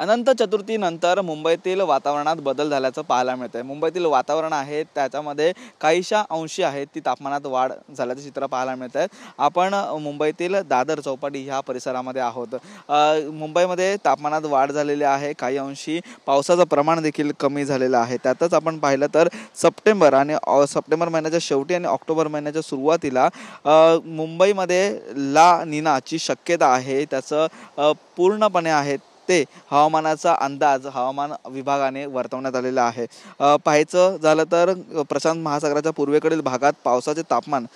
अनंत चतुर्थीनंतर मुंबईतील वातावरणात बदल झाल्याचं पाहायला मिळतंय। मुंबईतील वातावरण आहे त्याच्यामध्ये काहीशा अंशी आहे ती तापमानात वाढ झाल्याचं चित्र पाहायला मिळतंय। आपण मुंबईतील दादर चौपाटी ह्या परिसरामध्ये आहोत। मुंबईमध्ये तापमानात वाढ झालेली आहे, काही अंशी पावसाचं प्रमाण देखील कमी झालेलं आहे। त्यातच आपण पाहिलं तर सप्टेंबर महिन्याच्या शेवटी आणि ऑक्टोबर महिन्याच्या सुरुवातीला मुंबईमध्ये ला निनाची शक्यता आहे। त्याचं पूर्णपणे आहे ते हवामानाचा अंदाज हवामान विभागाने वर्तवण्यात आलेला आहे। पाहायचं झालं तर प्रशांत महासागराच्या पूर्वेकडील भागात पावसाचे तापमान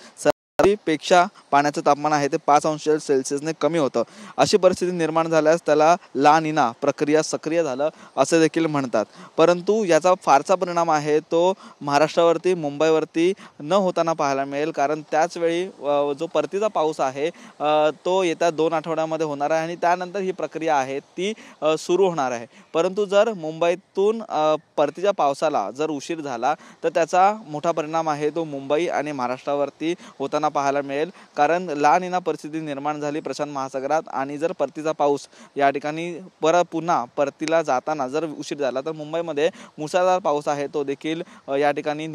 पेक्षा पाण्याचं तापमान आहे ते 5 अंश सेल्सिअसने कमी होतं। अशी परिस्थिती निर्माण झाल्यास त्याला ला निना प्रक्रिया सक्रिय झालं असे देखील म्हणतात। परंतु याचा फारसा परिणाम आहे तो महाराष्ट्रावरती मुंबईवरती न होताना पाहायला मिळेल, कारण त्याच वेळी जो परतीचा पाऊस आहे तो येत्या 2 आठवड्यामध्ये होणार आहे आणि त्यानंतर ही प्रक्रिया आहे ती सुरू होणार आहे। परंतु जर मुंबईतून परतीच्या पावसाला जर उशीर झाला तर त्याचा मोठा परिणाम आहे तो मुंबई आणि महाराष्ट्रावरती होताना पाहायला मिळेल, कारण ला निना परिस्थिती निर्माण झाली प्रशांत महासागरात आणि जर परतीचा पाऊस या ठिकाणी पुन्हा परतीला जाताना जर उशीर झाला तर मुंबईमध्ये मुसळधार पाऊस आहे तो देखील या ठिकाणी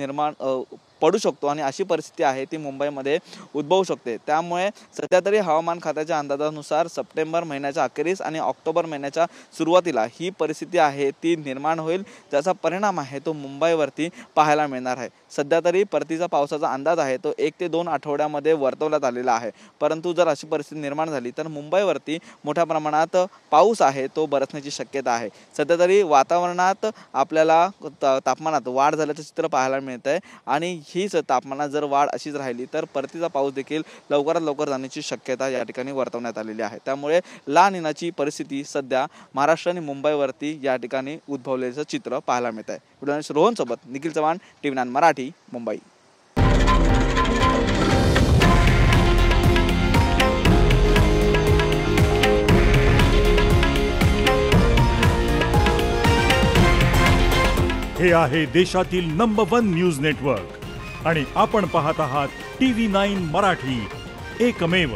पडू शकतो आणि अशी परिस्थिती आहे ती मुंबईमध्ये उद्भवू शकते। त्यामुळे सध्या तरी हवामान खात्याच्या अंदाजानुसार सप्टेंबर महिन्याच्या अखेरीस आणि ऑक्टोबर महिन्याच्या सुरुवातीला ही परिस्थिती आहे ती निर्माण होईल, त्याचा परिणाम आहे तो मुंबईवरती पाहायला मिळणार आहे। सध्या तरी परतीचा पावसाचा अंदाज आहे तो 1 ते 2 आठवड्यामध्ये वर्तवण्यात आलेला आहे, परंतु जर अशी परिस्थिती निर्माण झाली तर मुंबईवरती मोठ्या प्रमाणात पाऊस आहे तो बरसण्याची शक्यता आहे। सध्या तरी वातावरणात आपल्याला तापमानात वाढ झाल्याचं चित्र पाहायला मिळतंय आणि हीच तापमानात जर वाढ अशीच राहिली तर परतीचा पाऊस देखील लवकरात लवकर जाण्याची शक्यता या ठिकाणी वर्तवण्यात आलेली आहे। त्यामुळे ला निनाची परिस्थिती सध्या महाराष्ट्र आणि मुंबईवरती या ठिकाणी उद्भवल्याचं चित्र पाहायला मिळत आहे। व्हिडिओ रोहन सोबत निखिल चव्हाण, TV9 मराठी, मुंबई। हे आहे देशातील नंबर 1 न्यूज नेटवर्क आणि आपण पाहत आहात TV9 मराठी, एकमेव।